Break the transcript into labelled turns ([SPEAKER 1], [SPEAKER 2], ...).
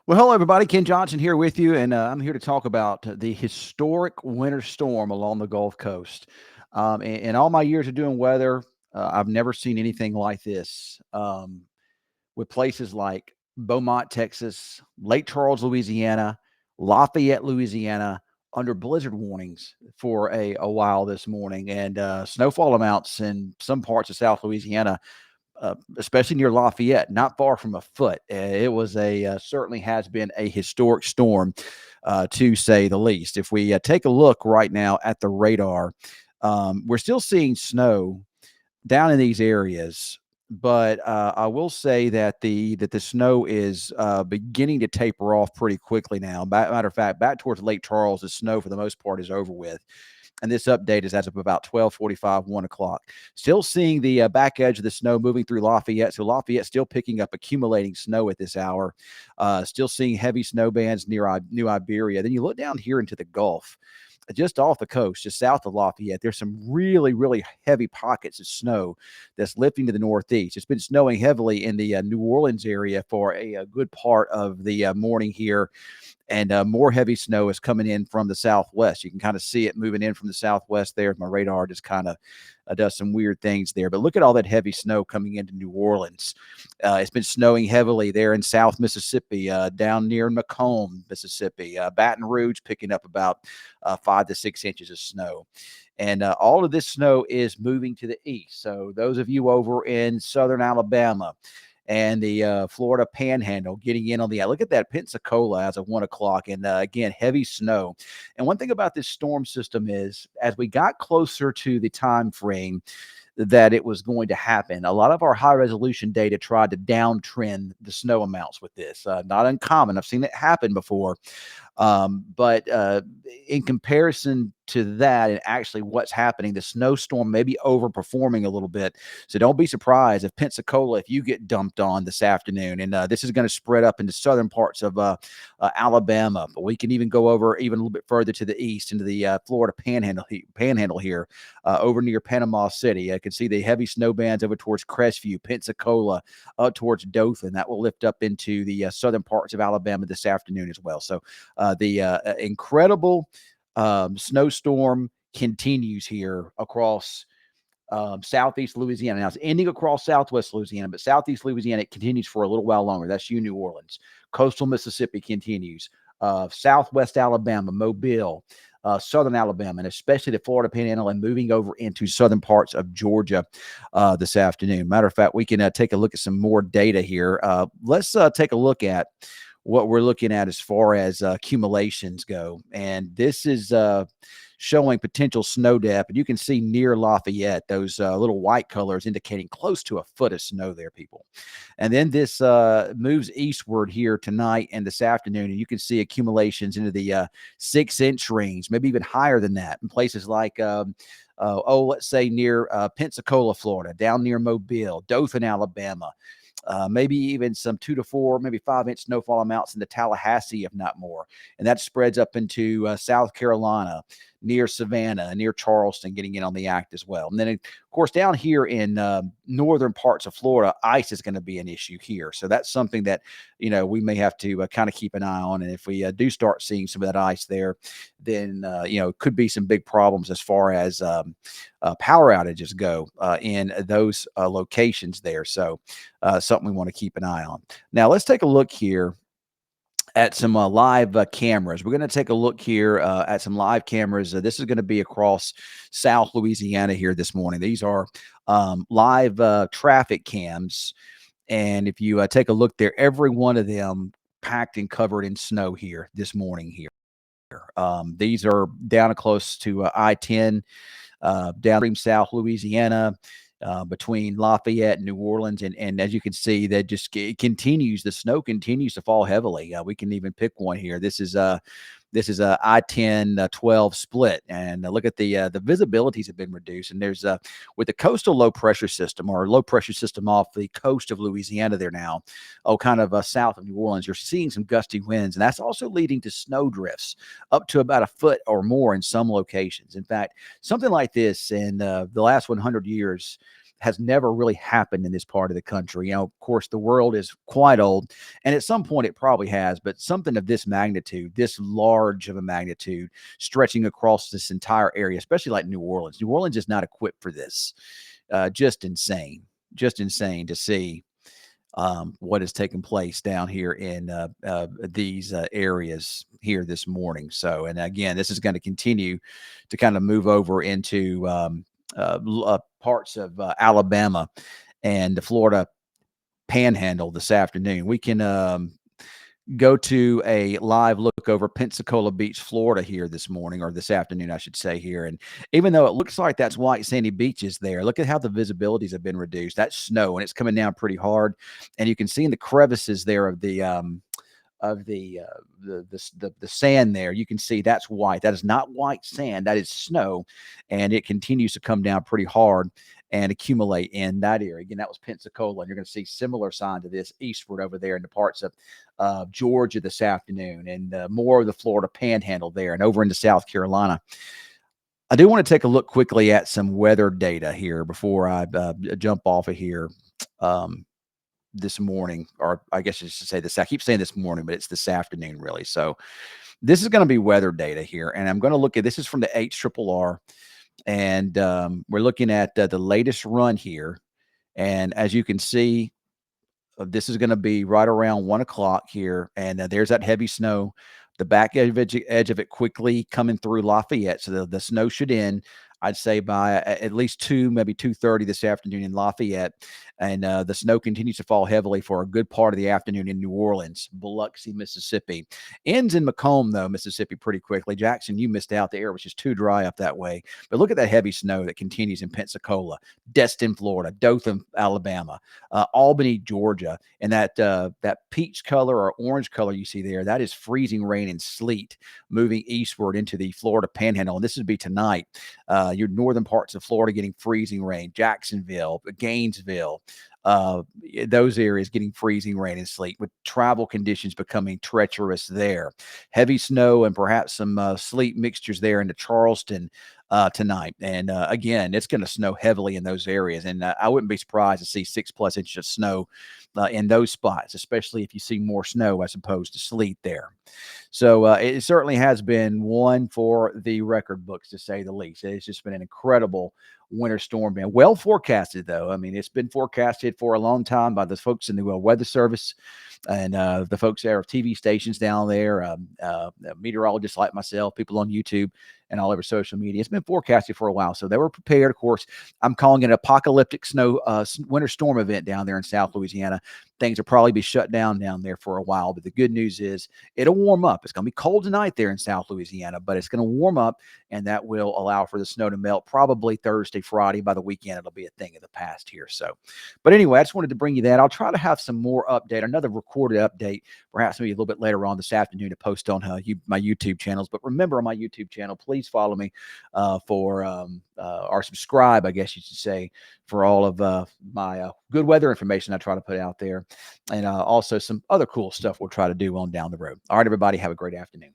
[SPEAKER 1] Well, hello, everybody. Ken Johnson here with you, and I'm here to talk about the historic winter storm along the Gulf Coast. In all my years of doing weather, I've never seen anything like this. With places like Beaumont, Texas, Lake Charles, Louisiana, Lafayette, Louisiana, under blizzard warnings for a while this morning, and snowfall amounts in some parts of South Louisiana, especially near Lafayette, not far from a foot. It was certainly has been a historic storm, to say the least. If we take a look right now at the radar, we're still seeing snow down in these areas. But I will say that the snow is beginning to taper off pretty quickly now. Matter of fact, back towards Lake Charles, the snow for the most part is over with, and this update is as of about 12:45, 1 o'clock. Still seeing the back edge of the snow moving through Lafayette. So Lafayette still picking up accumulating snow at this hour. Still seeing heavy snow bands near New Iberia. Then you look down here into the Gulf, just off the coast, just south of Lafayette. There's some really, really heavy pockets of snow that's lifting to the northeast. It's been snowing heavily in the New Orleans area for a good part of the morning here, and more heavy snow is coming in from the southwest. You can kind of see it moving in from the southwest there. My radar just kind of does some weird things there. But look at all that heavy snow coming into New Orleans. It's been snowing heavily there in South Mississippi, down near Macomb, Mississippi. Baton Rouge picking up about 5 to 6 inches of snow. And all of this snow is moving to the east. So those of you over in southern Alabama and the Florida Panhandle getting in on the look at that Pensacola as of 1 o'clock, and again heavy snow. And one thing about this storm system is, as we got closer to the time frame that it was going to happen, a lot of our high resolution data tried to downtrend the snow amounts with this. Not uncommon. I've seen it happen before. But in comparison to that, and actually what's happening, the snowstorm may be overperforming a little bit. So don't be surprised if Pensacola, if you get dumped on this afternoon, and this is going to spread up into southern parts of Alabama. But we can even go over even a little bit further to the east into the Florida Panhandle here, over near Panama City. I can see the heavy snow bands over towards Crestview, Pensacola, up towards Dothan. That will lift up into the southern parts of Alabama this afternoon as well. So the incredible snowstorm continues here across southeast Louisiana. Now it's ending across southwest Louisiana, but southeast Louisiana, it continues for a little while longer. That's you, New Orleans. Coastal Mississippi continues. Southwest Alabama, Mobile, southern Alabama, and especially the Florida Panhandle, and moving over into southern parts of Georgia this afternoon. Matter of fact, we can take a look at some more data here. Let's take a look at what we're looking at as far as accumulations go. And this is showing potential snow depth. And you can see near Lafayette, those little white colors indicating close to a foot of snow there, people. And then this moves eastward here tonight and this afternoon. And you can see accumulations into the 6-inch range, maybe even higher than that in places like let's say near Pensacola, Florida, down near Mobile, Dothan, Alabama, maybe even some 2 to 4, maybe 5-inch snowfall amounts in the Tallahassee, if not more. And that spreads up into South Carolina, near Savannah, near Charleston, getting in on the act as well. And then, of course, down here in northern parts of Florida, ice is going to be an issue here. So that's something that, we may have to kind of keep an eye on. And if we do start seeing some of that ice there, then, could be some big problems as far as power outages go in those locations there. So something we want to keep an eye on. Now, let's take a look here at some live cameras. We're going to take a look here at some live cameras. This is going to be across South Louisiana here this morning. These are live traffic cams. And if you take a look there, every one of them packed and covered in snow here this morning here. These are down close to I-10, downstream South Louisiana, between Lafayette and New Orleans. And as you can see, that just continues. The snow continues to fall heavily. We can even pick one here. This is a I-10 12 split, and look at the visibilities have been reduced. And there's with the coastal low pressure system off the coast of Louisiana there now, kind of south of New Orleans, you're seeing some gusty winds, and that's also leading to snow drifts up to about a foot or more in some locations. In fact, something like this in the last 100 years has never really happened in this part of the country. You know, of course, the world is quite old, and at some point it probably has, but something of this magnitude, this large of a magnitude, stretching across this entire area, especially like New Orleans. New Orleans is not equipped for this. Just insane to see what has taken place down here in these areas here this morning. So, and again, this is going to continue to kind of move over into parts of Alabama and the Florida Panhandle this afternoon. We can go to a live look over Pensacola Beach, Florida here this morning, or this afternoon, I should say here. And even though it looks like that's white sandy beaches there, look at how the visibilities have been reduced. That's snow, and it's coming down pretty hard. And you can see in the crevices there of the sand there, you can see that's white. That is not white sand. That is snow, and it continues to come down pretty hard and accumulate in that area. Again, that was Pensacola, and you're going to see similar signs of this eastward over there in the parts of Georgia this afternoon, and more of the Florida Panhandle there, and over into South Carolina. I do want to take a look quickly at some weather data here before I jump off of here. This morning, or I guess I should say this. I keep saying this morning, but it's this afternoon, really. So this is going to be weather data here, and I'm going to look at this is from the HRRR, and we're looking at the latest run here. And as you can see, this is going to be right around 1 o'clock here, and there's that heavy snow. The back edge of it quickly coming through Lafayette, so the snow should end, I'd say, by at least 2, maybe 2:30 this afternoon in Lafayette. And the snow continues to fall heavily for a good part of the afternoon in New Orleans, Biloxi, Mississippi. Ends in Macomb, though, Mississippi, pretty quickly. Jackson, you missed out. The air was just too dry up that way. But look at that heavy snow that continues in Pensacola, Destin, Florida, Dothan, Alabama, Albany, Georgia. And that peach color or orange color you see there, that is freezing rain and sleet moving eastward into the Florida Panhandle. And this would be tonight. Your northern parts of Florida getting freezing rain, Jacksonville, Gainesville, those areas getting freezing rain and sleet, with travel conditions becoming treacherous there. Heavy snow and perhaps some sleet mixtures there into Charleston tonight. And again, it's going to snow heavily in those areas. And I wouldn't be surprised to see 6+ inches of snow in those spots, especially if you see more snow as opposed to sleet there. So it certainly has been one for the record books, to say the least. It's just been an incredible winter storm. Been well forecasted, though. I mean, it's been forecasted for a long time by the folks in the Weather Service and the folks at our TV stations down there, meteorologists like myself, people on YouTube and all over social media. It's been forecasted for a while, so they were prepared. Of course, I'm calling it an apocalyptic snow winter storm event down there in South Louisiana. Things will probably be shut down there for a while, but the good news is it'll warm up. It's going to be cold tonight there in South Louisiana, but it's going to warm up, and that will allow for the snow to melt probably Thursday, Friday. By the weekend, it'll be a thing of the past here. So, but anyway, I just wanted to bring you that. I'll try to have some more update, another recorded update, perhaps maybe a little bit later on this afternoon, to post on my YouTube channels. But remember, on my YouTube channel, please follow me or subscribe, I guess you should say, for all of my good weather information I try to put out there, and also some other cool stuff we'll try to do on down the road. All right, everybody, have a great afternoon.